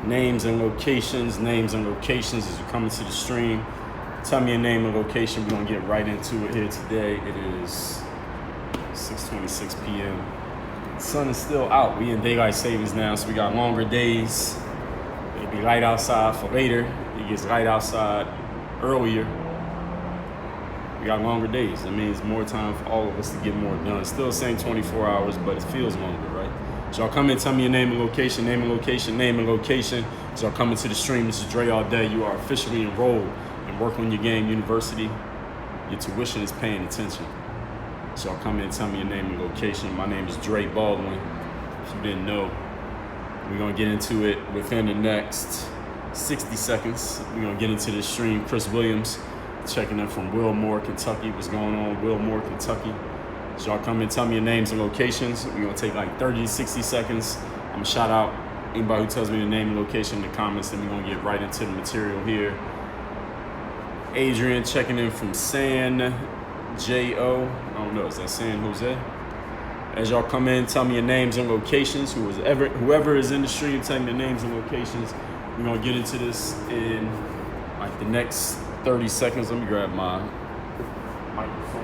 names and locations as you come into the stream. Tell me your name and location. We're going to get right into it here today. It is 6:26 p.m. The sun is still out. We in daylight savings now, so we got longer days. It'll be light outside for later. It gets light outside earlier. We got longer days. That means more time for all of us to get more done. Still the same 24 hours, but it feels longer, right? So y'all come in, tell me your name and location, name and location, name and location. So y'all come into the stream. This is Dre All Day. You are officially enrolled in Work On Your Game University. Your tuition is paying attention. So y'all come in, tell me your name and location. My name is Dre Baldwin. If you didn't know, we're going to get into it within the next 60 seconds. We're going to get into this stream. Chris Williams checking in from Wilmore, Kentucky. What's going on, Wilmore, Kentucky? So y'all come in, tell me your names and locations. We're going to take like 30 to 60 seconds. I'm going to shout out anybody who tells me the name and location in the comments. Then we're going to get right into the material here. Adrian checking in from San J.O. I don't know, is that San Jose? As y'all come in, tell me your names and locations. Whoever is in the stream, tell me the names and locations. We're going to get into this in like the next 30 seconds. Let me grab my microphone.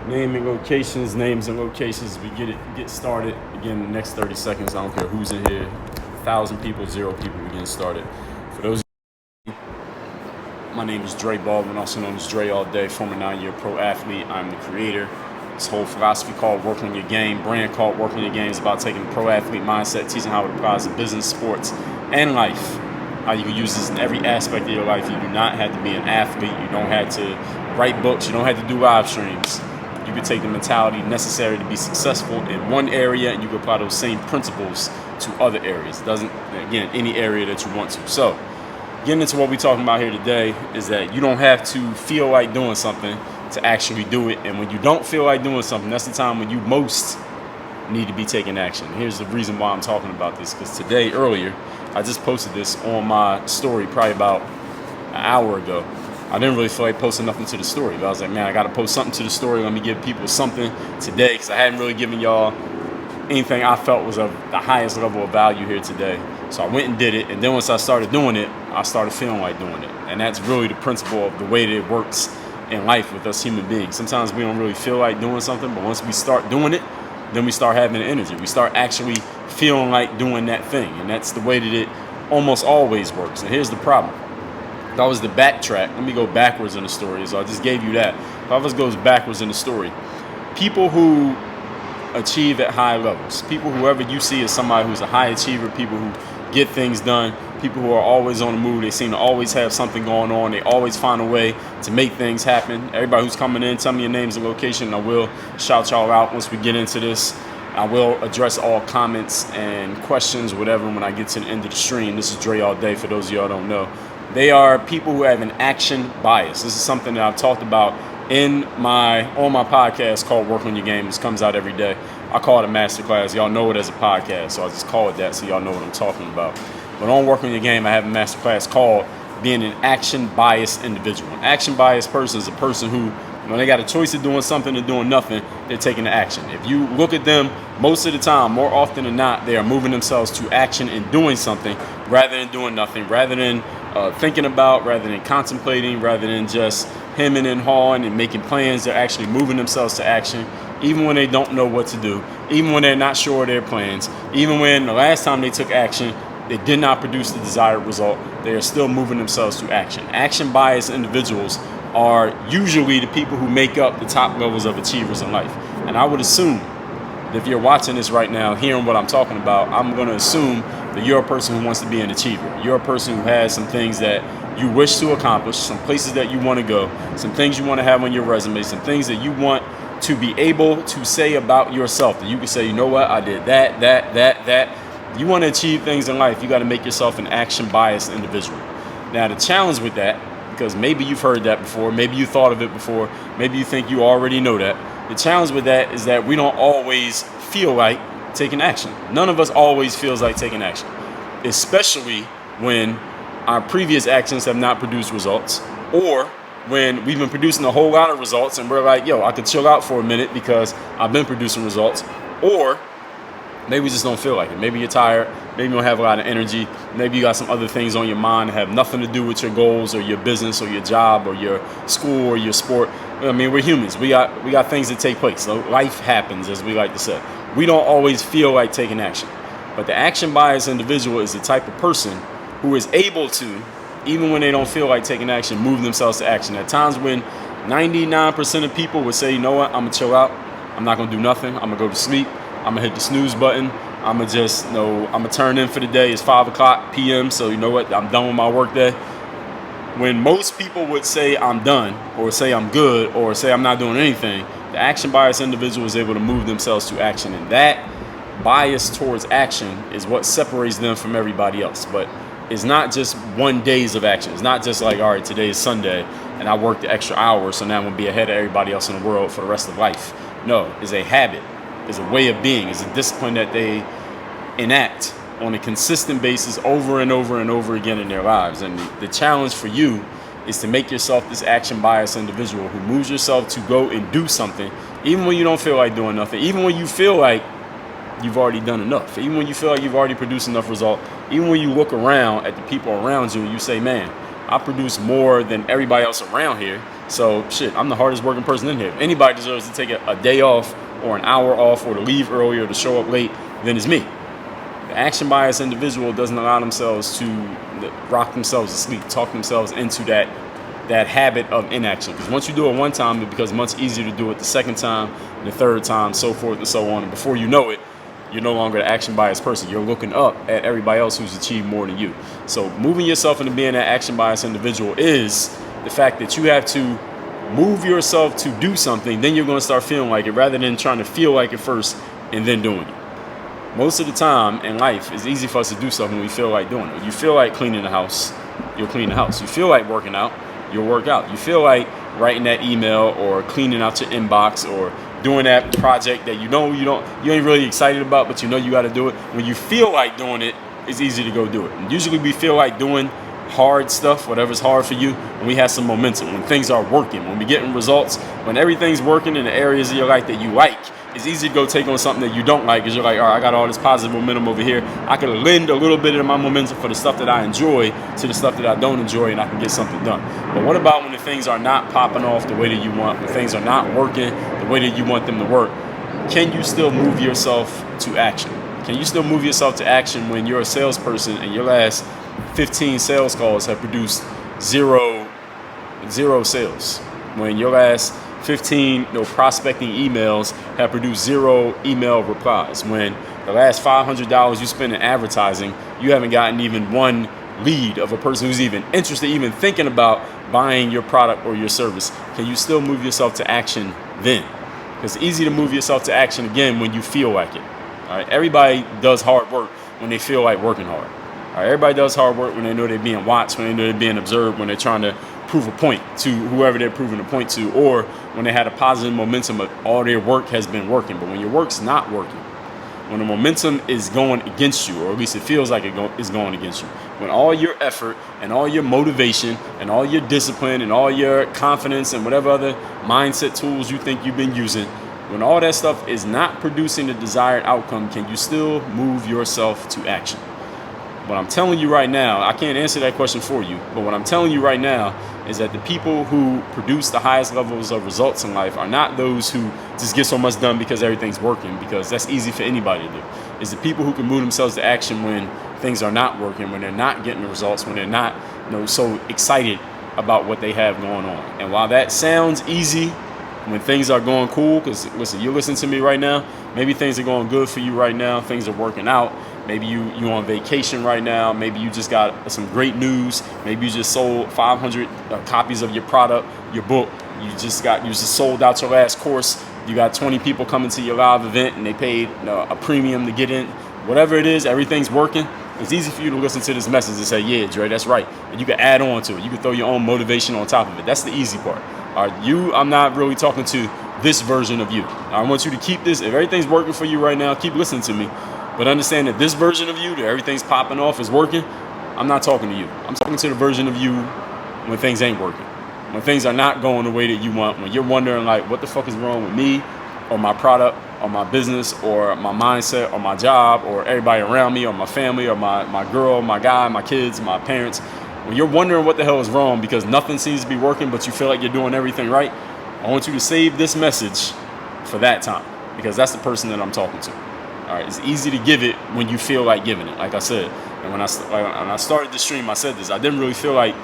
Names and locations. We get started. Again, the next 30 seconds. I don't care who's in here. 1,000 people, 0 people. We're getting started. For those of you, my name is Dre Baldwin, also known as Dre All Day, former 9-year pro athlete. I'm the creator. This whole philosophy called Work On Your Game, brand called Work On Your Game, is about taking the pro athlete mindset, teaching how it applies to business, sports, and life. How you can use this in every aspect of your life. You do not have to be an athlete. You don't have to write books. You don't have to do live streams. You can take the mentality necessary to be successful in one area, and you can apply those same principles to other areas. Again, any area that you want to. So, getting into what we're talking about here today is that you don't have to feel like doing something to actually do it. And when you don't feel like doing something, that's the time when you most need to be taking action. Here's the reason why I'm talking about this, because today, earlier, I just posted this on my story probably about an hour ago. I didn't really feel like posting nothing to the story, but I was like, man, I got to post something to the story. Let me give people something today, because I hadn't really given y'all anything I felt was of the highest level of value here today. So I went and did it, and then once I started doing it, I started feeling like doing it. And that's really the principle of the way that it works in life with us human beings. Sometimes we don't really feel like doing something, but once we start doing it, then we start having the energy. We start actually feeling like doing that thing, and that's the way that it almost always works. And here's the problem. If I was to backtrack, let me go backwards in the story. So I just gave you that. If I was goes backwards in the story, people who achieve at high levels, whoever you see as somebody who's a high achiever, people who get things done, people who are always on the move, they seem to always have something going on, they always find a way to make things happen. Everybody who's coming in, tell me your names and location, and I will shout y'all out once we get into this. I will address all comments and questions, whatever, when I get to the end of the stream. This is Dre All Day, for those of y'all who don't know. They are people who have an action bias. This is something that I've talked about on my podcast called Work On Your Game. This comes out every day. I call it a masterclass. Y'all know it as a podcast, so I just call it that so y'all know what I'm talking about. But on Work On Your Game, I have a masterclass called being an action biased individual. An action biased person is a person who, when they got a choice of doing something and doing nothing, they're taking the action. If you look at them, most of the time, more often than not, they are moving themselves to action and doing something rather than doing nothing, rather than thinking about, rather than contemplating, rather than just hemming and hawing and making plans. They're actually moving themselves to action, even when they don't know what to do, even when they're not sure of their plans, even when the last time they took action, they did not produce the desired result. They are still moving themselves to action. Action biased individuals are usually the people who make up the top levels of achievers in life. And I would assume that if you're watching this right now, hearing what I'm talking about, I'm going to assume that you're a person who wants to be an achiever. You're a person who has some things that you wish to accomplish, some places that you want to go, some things you want to have on your resume, some things that you want to be able to say about yourself, that you can say, you know what, I did that. You want to achieve things in life, you got to make yourself an action-biased individual. Now, the challenge with that, because maybe you've heard that before, maybe you thought of it before, maybe you think you already know that. The challenge with that is that we don't always feel like taking action. None of us always feels like taking action, especially when our previous actions have not produced results, or when we've been producing a whole lot of results and we're like, yo, I could chill out for a minute because I've been producing results, or maybe we just don't feel like it. Maybe you're tired. Maybe you don't have a lot of energy. Maybe you got some other things on your mind that have nothing to do with your goals or your business or your job or your school or your sport. I mean, we're humans. We got things that take place. So life happens, as we like to say. We don't always feel like taking action. But the action bias individual is the type of person who is able to, even when they don't feel like taking action, move themselves to action. At times when 99% of people would say, you know what, I'm going to chill out. I'm not going to do nothing. I'm going to go to sleep. I'm going to hit the snooze button. I'm going to just, I'm going to turn in for the day. It's 5 o'clock p.m. So you know what, I'm done with my work day. When most people would say I'm done or say I'm good or say I'm not doing anything, the action bias individual is able to move themselves to action. And that bias towards action is what separates them from everybody else. But it's not just one days of action. It's not just like, all right, today is Sunday and I worked the extra hour, so now I'm going to be ahead of everybody else in the world for the rest of life. No, it's a habit. It's a way of being. It's a discipline that they enact on a consistent basis over and over and over again in their lives. And the challenge for you is to make yourself this action bias individual who moves yourself to go and do something, even when you don't feel like doing nothing, even when you feel like you've already done enough, even when you feel like you've already produced enough result, even when you look around at the people around you and you say, man, I produce more than everybody else around here. So shit, I'm the hardest working person in here. If anybody deserves to take a day off or an hour off or to leave early or to show up late, then it's me. The action bias individual doesn't allow themselves to rock themselves to sleep, talk themselves into that habit of inaction. Because once you do it one time, it becomes much easier to do it the second time, and the third time, so forth and so on. And before you know it, you're no longer the action bias person. You're looking up at everybody else who's achieved more than you. So moving yourself into being that action bias individual is the fact that you have to move yourself to do something. Then you're going to start feeling like it rather than trying to feel like it first and then doing it. Most of the time in life, it's easy for us to do something when we feel like doing it. You feel like cleaning the house, you'll clean the house. You feel like working out, you'll work out. You feel like writing that email or cleaning out your inbox or doing that project that you ain't really excited about, but you know you got to do it. When you feel like doing it, it's easy to go do it. And usually we feel like doing hard stuff, whatever's hard for you, when we have some momentum, when things are working, when we're getting results, when everything's working in the areas of your life that you like. It's easy to go take on something that you don't like because you're like, all right, I got all this positive momentum over here. I can lend a little bit of my momentum for the stuff that I enjoy to the stuff that I don't enjoy, and I can get something done. But what about when the things are not popping off the way that you want, when things are not working the way that you want them to work? Can you still move yourself to action? Can you still move yourself to action when you're a salesperson and your last 15 sales calls have produced zero sales? When your last 15 prospecting emails have produced zero email replies. When the last $500 you spend in advertising, you haven't gotten even one lead of a person who's even interested, even thinking about buying your product or your service. Can you still move yourself to action then? Because it's easy to move yourself to action again when you feel like it. All right, everybody does hard work when they feel like working hard. All right, everybody does hard work when they know they're being watched, when they know they're being observed, when they're trying to prove a point to whoever they're proving a point to, or when they had a positive momentum of all their work has been working. But when your work's not working, when the momentum is going against you, or at least it feels like it's going against you, when all your effort and all your motivation and all your discipline and all your confidence and whatever other mindset tools you think you've been using, when all that stuff is not producing the desired outcome, can you still move yourself to action? What I'm telling you right now, I can't answer that question for you, but what I'm telling you right now is that the people who produce the highest levels of results in life are not those who just get so much done because everything's working, because that's easy for anybody to do. It's the people who can move themselves to action when things are not working, when they're not getting the results, when they're not so excited about what they have going on. And while that sounds easy when things are going cool, because listen, you're listening to me right now, maybe things are going good for you right now, things are working out. Maybe you're on vacation right now. Maybe you just got some great news. Maybe you just sold 500 copies of your product, your book. You just sold out your last course. You got 20 people coming to your live event and they paid a premium to get in. Whatever it is, everything's working. It's easy for you to listen to this message and say, yeah, Dre, that's right. And you can add on to it. You can throw your own motivation on top of it. That's the easy part. All right, I'm not really talking to this version of you. I want you to keep this. If everything's working for you right now, keep listening to me. But understand that this version of you, that everything's popping off, is working. I'm not talking to you. I'm talking to the version of you when things ain't working, when things are not going the way that you want, when you're wondering like, what the fuck is wrong with me or my product or my business or my mindset or my job or everybody around me or my family or my girl, my guy, my kids, my parents, when you're wondering what the hell is wrong because nothing seems to be working but you feel like you're doing everything right, I want you to save this message for that time because that's the person that I'm talking to. All right, it's easy to give it when you feel like giving it, like I said. And when I started the stream, I said this. I didn't feel like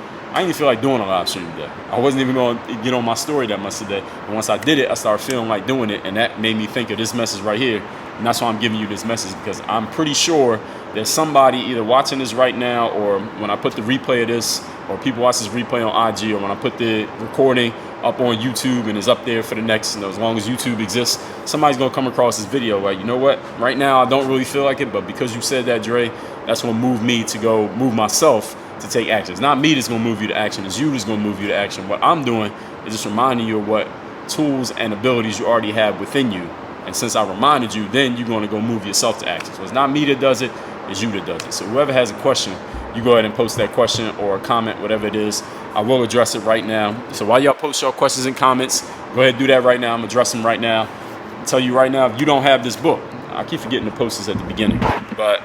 doing a live stream today. I wasn't even going to get on my story that much today. And once I did it, I started feeling like doing it, and that made me think of this message right here. And that's why I'm giving you this message, because I'm pretty sure there's somebody either watching this right now, or when I put the replay of this, or people watch this replay on IG, or when I put the recording up on YouTube and is up there for the next, as long as YouTube exists, somebody's going to come across this video like, you know what, right now I don't really feel like it, but because you said that, Dre, that's going to move me to go move myself to take action. It's not me that's going to move you to action. It's you that's going to move you to action. What I'm doing is just reminding you of what tools and abilities you already have within you. And since I reminded you, then you're going to go move yourself to action. So it's not me that does it, it's you that does it. So whoever has a question, you go ahead and post that question or a comment, whatever it is. I will address it right now. So while y'all post your questions and comments, go ahead and do that right now. I'm addressing them right now. I'll tell you right now, if you don't have this book, I keep forgetting to post this at the beginning, but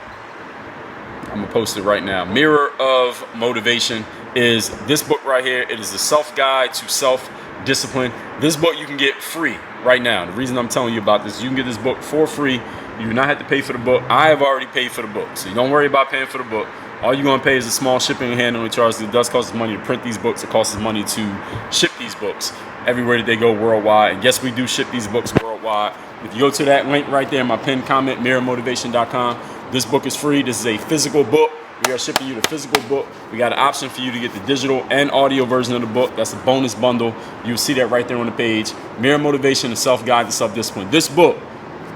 I'm gonna post it right now. Mirror of Motivation is this book right here. It is the self-guide to self-discipline. This book you can get free right now. The reason I'm telling you about this, you can get this book for free. You do not have to pay for the book. I have already paid for the book, so you don't worry about paying for the book. All you're gonna pay is a small shipping and handling charge. It does cost us money to print these books. It costs us money to ship these books everywhere that they go worldwide. And yes, we do ship these books worldwide. If you go to that link right there in my pinned comment, mirrormotivation.com, this book is free. This is a physical book. We are shipping you the physical book. We got an option for you to get the digital and audio version of the book. That's a bonus bundle. You'll see that right there on the page. Mirror Motivation, a self-guide to self-discipline. This book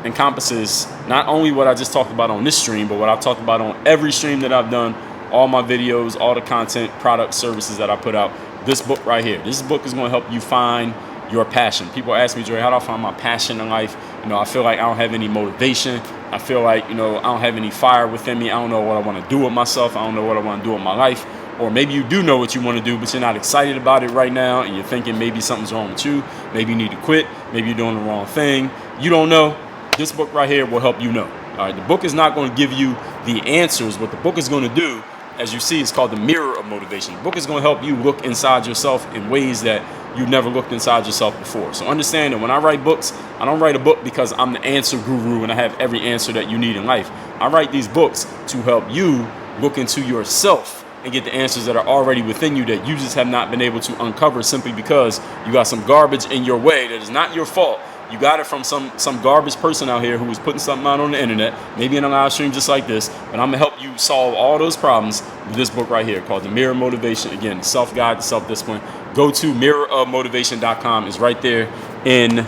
encompasses not only what I just talked about on this stream, but what I've talked about on every stream that I've done, all my videos, all the content, products, services that I put out. This book right here. This book is going to help you find your passion. People ask me, Dre, how do I find my passion in life? I feel like I don't have any motivation. I feel like, I don't have any fire within me. I don't know what I want to do with myself. I don't know what I want to do with my life. Or maybe you do know what you want to do, but you're not excited about it right now, and you're thinking maybe something's wrong with you. Maybe you need to quit. Maybe you're doing the wrong thing. You don't know. This book right here will help you know. All right, the book is not going to give you the answers. What the book is going to do, as you see, it's called the Mirror of Motivation. The book is going to help you look inside yourself in ways that you've never looked inside yourself before. So understand that when I write books, I don't write a book because I'm the answer guru and I have every answer that you need in life. I write these books to help you look into yourself and get the answers that are already within you that you just have not been able to uncover simply because you got some garbage in your way that is not your fault. You got it from some garbage person out here who was putting something out on the internet, maybe in a live stream just like this. But I'm gonna help you solve all those problems with this book right here called The Mirror of Motivation. Again, self-guide to self-discipline. Go to mirrorofmotivation.com. It's right there in the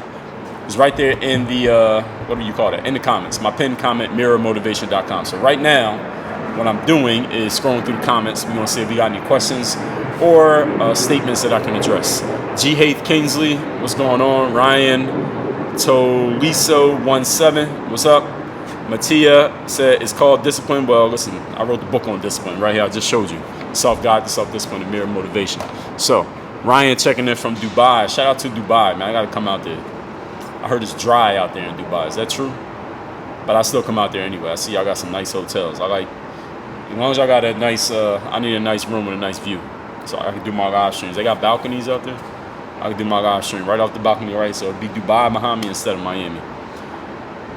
what do you call that? In the comments. My pinned comment, mirrorofmotivation.com. So right now, what I'm doing is scrolling through the comments. We're gonna see if we got any questions or statements that I can address. G. Haith Kingsley, what's going on? Ryan Toliso17, what's up? Mattia said it's called Discipline. Well, listen, I wrote the book on discipline right here. I just showed you. Self-guide to self-discipline and mirror motivation. So, Ryan checking in from Dubai. Shout out to Dubai, man. I got to come out there. I heard it's dry out there in Dubai. Is that true? But I still come out there anyway. I see y'all got some nice hotels. As long as y'all got that nice, I need a nice room with a nice view. So I can do my live streams. They got balconies out there. I can do my live stream right off the balcony, right? So it'd be Dubai behind me instead of Miami.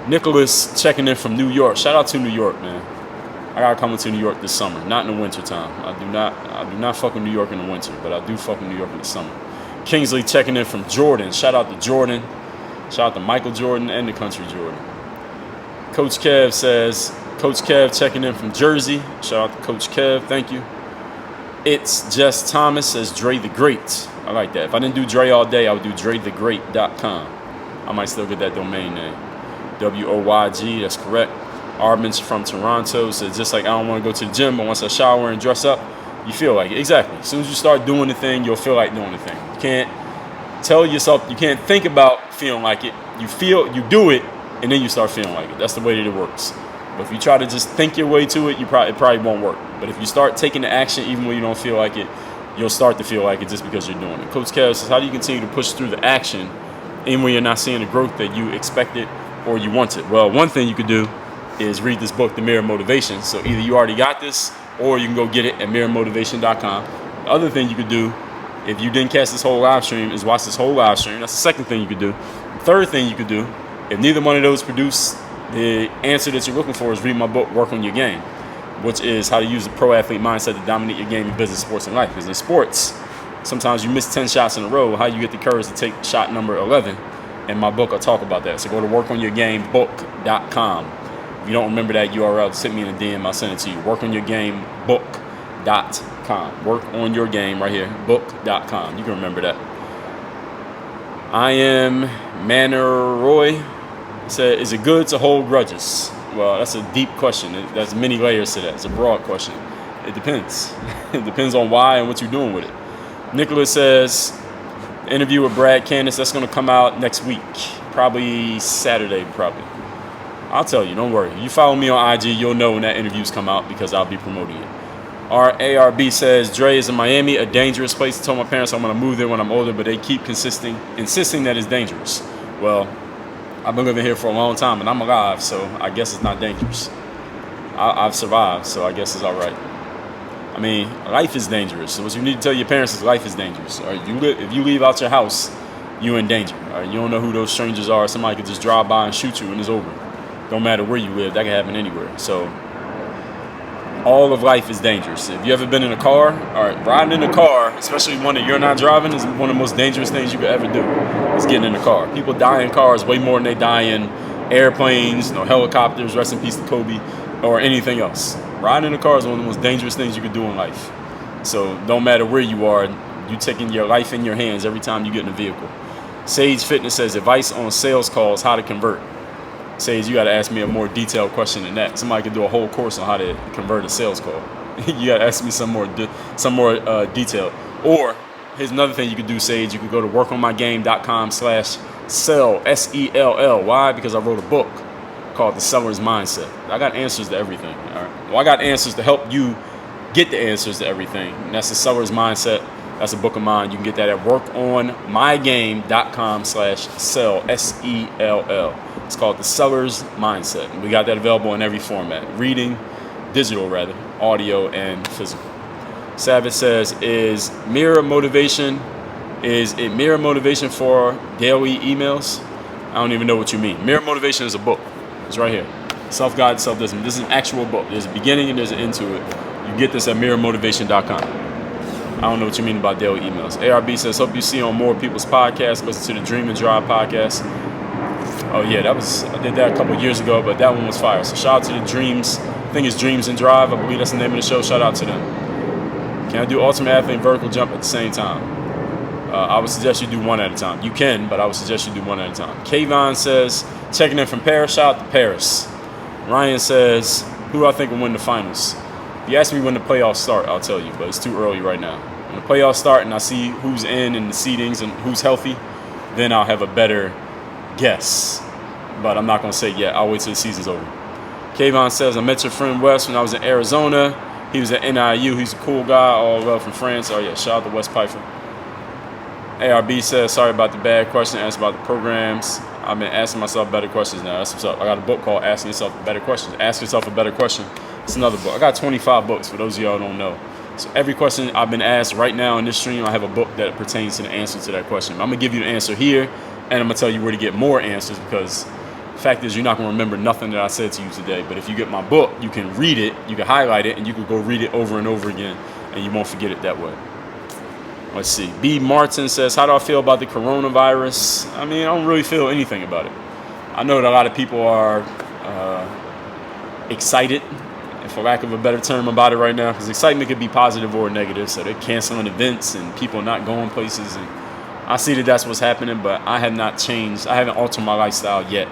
Nicholas checking in from New York. Shout out to New York, man. I gotta come into New York this summer, not in the winter time. I do not fuck with New York in the winter, but I do fuck with New York in the summer. Kingsley checking in from Jordan. Shout out to Jordan. Shout out to Michael Jordan and the country Jordan. Coach Kev says, Coach Kev checking in from Jersey. Shout out to Coach Kev. Thank you. It's Jess Thomas says Dre the Great. I like that. If I didn't do Dre all day, I would do DreTheGreat.com. I might still get that domain name. WOYG, that's correct. Armin's from Toronto says, just like I don't want to go to the gym, but once I shower and dress up, you feel like it. Exactly. As soon as you start doing the thing, you'll feel like doing the thing. You can't tell yourself, you can't think about feeling like it. You do it, and then you start feeling like it. That's the way that it works. But if you try to just think your way to it, it probably won't work. But if you start taking the action even when you don't feel like it, you'll start to feel like it just because you're doing it. Coach Kev says, how do you continue to push through the action even when you're not seeing the growth that you expected or you want it? Well, one thing you could do is read this book, The Mirror of Motivation. So either you already got this, or you can go get it at mirrormotivation.com. The other thing you could do, if you didn't catch this whole live stream, is watch this whole live stream. That's the second thing you could do. The third thing you could do, if neither one of those produce the answer that you're looking for, is read my book, Work on Your Game, which is how to use the pro athlete mindset to dominate your game in business, sports, and life. Because in sports, sometimes you miss 10 shots in a row. How you get the courage to take shot number 11? In my book, I'll talk about that. So go to workonyourgamebook.com. If you don't remember that URL, just hit me in a DM. I'll send it to you. Workonyourgamebook.com. Work on your game right here. Book.com. You can remember that. I am Maneroy. Said, is it good to hold grudges? Well, that's a deep question. There's many layers to that. It's a broad question. It depends. It depends on why and what you're doing with it. Nicholas says, the interview with Brad Candace, that's going to come out next week. Probably Saturday, probably. I'll tell you, don't worry. You follow me on IG, you'll know when that interview's come out because I'll be promoting it. Our ARB says, Dre is in Miami, a dangerous place. I told my parents I'm going to move there when I'm older, but they keep insisting that it's dangerous. Well, I've been living here for a long time, and I'm alive, so I guess it's not dangerous. I've survived, so I guess it's all right. I mean, life is dangerous. So what you need to tell your parents is life is dangerous. All right? If you leave out your house, you're in danger. All right? You don't know who those strangers are. Somebody could just drive by and shoot you, and it's over. Don't matter where you live. That can happen anywhere. So all of life is dangerous. If you ever been in a car, all right, riding in a car, especially one that you're not driving, is one of the most dangerous things you could ever do, is getting in a car. People die in cars way more than they die in airplanes, helicopters, rest in peace to Kobe, or anything else. Riding in a car is one of the most dangerous things you could do in life. So don't matter where you are, you're taking your life in your hands every time you get in a vehicle. Sage Fitness says, advice on sales calls, how to convert. Sage, you got to ask me a more detailed question than that. Somebody could do a whole course on how to convert a sales call. You got to ask me some more detail. Or here's another thing you could do, Sage. You could go to workonmygame.com/sell, SELL. Why? Because I wrote a book called The Seller's Mindset. I got answers to everything. All right. Well, I got answers to help you get the answers to everything. And that's The Seller's Mindset. That's a book of mine. You can get that at workonmygame.com/sell, SELL. It's called The Seller's Mindset. And we got that available in every format. Reading, digital rather, audio, and physical. Savage says, is it mirror motivation for daily emails? I don't even know what you mean. Mirror Motivation is a book. It's right here. Self-guided, self-discipline. This is an actual book. There's a beginning and there's an end to it. You get this at mirrormotivation.com. I don't know what you mean about daily emails. ARB says, hope you see on more people's podcasts. Listen to the Dream and Drive podcast. Oh yeah, I did that a couple years ago, but that one was fire. So shout out to the Dreams. I think it's Dreams and Drive. I believe that's the name of the show. Shout out to them. Can I do Ultimate Athlete and vertical jump at the same time? I would suggest you do one at a time. You can, but I would suggest you do one at a time. Kayvon says, checking in from Paris. Shout out to Paris. Ryan says, who do I think will win the finals? If you ask me when the playoffs start, I'll tell you, but it's too early right now. When the playoffs start and I see who's in and the seedings and who's healthy, then I'll have a better guess. But I'm not going to say yet. I'll wait till the season's over. Kayvon says, I met your friend Wes when I was in Arizona. He was at NIU. He's a cool guy, all the way from France. Oh, yeah, shout out to Wes Pfeiffer. ARB says, sorry about the bad question. Asked about the programs. I've been asking myself better questions now. That's what's up. I got a book called Asking Yourself Better Questions. Ask Yourself a Better Question. It's another book. I got 25 books for those of y'all who don't know. So every question I've been asked right now in this stream, I have a book that pertains to the answer to that question. I'm going to give you the answer here, and I'm going to tell you where to get more answers because the fact is you're not going to remember nothing that I said to you today. But if you get my book, you can read it, you can highlight it, and you can go read it over and over again, and you won't forget it that way. Let's see. B. Martin says, how do I feel about the coronavirus? I mean, I don't really feel anything about it. I know that a lot of people are excited, for lack of a better term, about it right now, because excitement could be positive or negative. So they're canceling events and people not going places. And I see that that's what's happening, but I have not changed. I haven't altered my lifestyle yet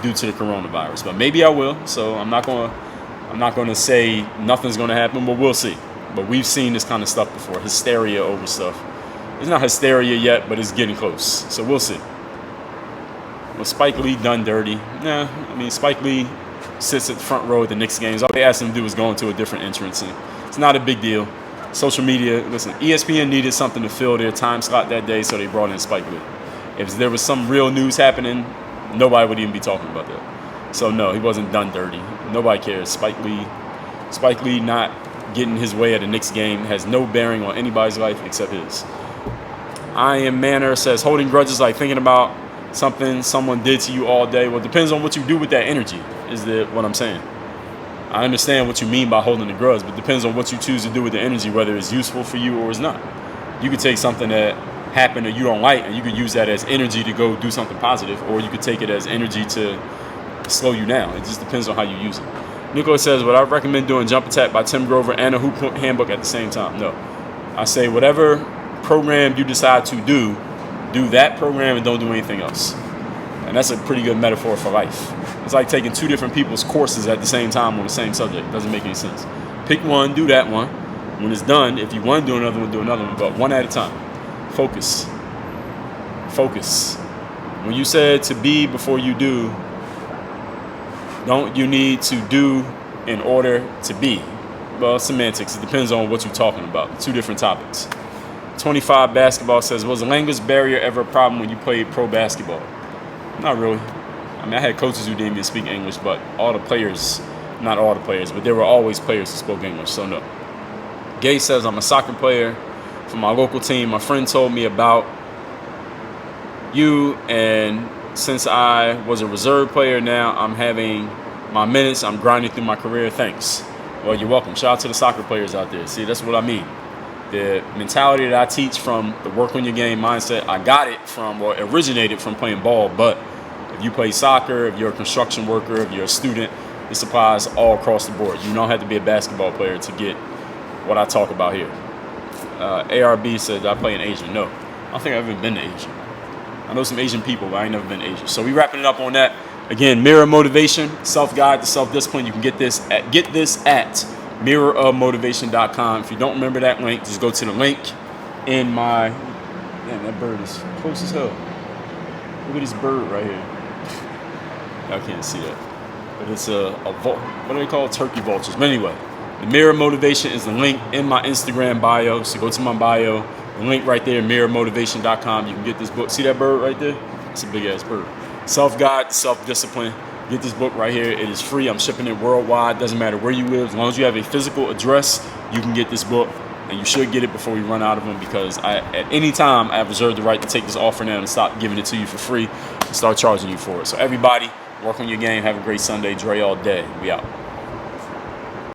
due to the coronavirus. But maybe I will. So I'm not going to say nothing's going to happen, but we'll see. But we've seen this kind of stuff before, hysteria over stuff. It's not hysteria yet, but it's getting close. So we'll see. Was Spike Lee done dirty? Nah, I mean, Spike Lee sits at the front row at the Knicks games. All they asked him to do was go into a different entrance. And it's not a big deal. Social media, listen, ESPN needed something to fill their time slot that day, so they brought in Spike Lee. If there was some real news happening, nobody would even be talking about that. So no, he wasn't done dirty. Nobody cares. Spike Lee not getting his way at a Knicks game has no bearing on anybody's life except his. I Am Manner says, holding grudges like thinking about something someone did to you all day. Well, it depends on what you do with that energy, is what I'm saying. I understand what you mean by holding a grudge, but it depends on what you choose to do with the energy, whether it's useful for you or it's not. You could take something that happened that you don't like, and you could use that as energy to go do something positive, or you could take it as energy to slow you down. It just depends on how you use it. Nicholas says, would I recommend doing Jump Attack by Tim Grover and a Hoop Handbook at the same time? No. I say whatever program you decide to do that program and don't do anything else. And that's a pretty good metaphor for life. It's like taking two different people's courses at the same time on the same subject. It doesn't make any sense. Pick one, do that one. When it's done, if you want to do another one, do another one, but one at a time. Focus. When you said to be before you do, don't you need to do in order to be? Well, semantics. It depends on what you're talking about. Two different topics. 25 Basketball says, was the language barrier ever a problem when you played pro basketball? Not really. I mean, I had coaches who didn't even speak English, but all the players, not all the players, but there were always players who spoke English, so no. Gay says, I'm a soccer player for my local team. My friend told me about you, and since I was a reserve player, now I'm having my minutes. I'm grinding through my career. Thanks. Well, you're welcome. Shout out to the soccer players out there. See, that's what I mean. The mentality that I teach from the work on your game mindset, I got it from, or originated from playing ball. But if you play soccer, if you're a construction worker, if you're a student, this applies all across the board. You don't have to be a basketball player to get what I talk about here. ARB says, I play in Asia. No, I don't think I've ever been to Asia. I know some Asian people, but I ain't never been to Asia. So we wrapping it up on that. Again, Mirror Motivation, self-guide to self-discipline. You can get this at mirrorofmotivation.com. If you don't remember that link, just go to the link in my... Man, that bird is close as hell. Look at this bird right here. Y'all can't see that. But it's what do they call it? Turkey vultures. But anyway, the Mirror Motivation is the link in my Instagram bio. So go to my bio. The link right there, mirrormotivation.com. You can get this book. See that bird right there? It's a big-ass bird. Self-guide, self-discipline. Get this book right here. It is free. I'm shipping it worldwide. Doesn't matter where you live. As long as you have a physical address, you can get this book. And you should get it before we run out of them, because at any time, I have reserved the right to take this offer now and stop giving it to you for free and start charging you for it. So everybody, work on your game. Have a great Sunday. Dre all day. We out.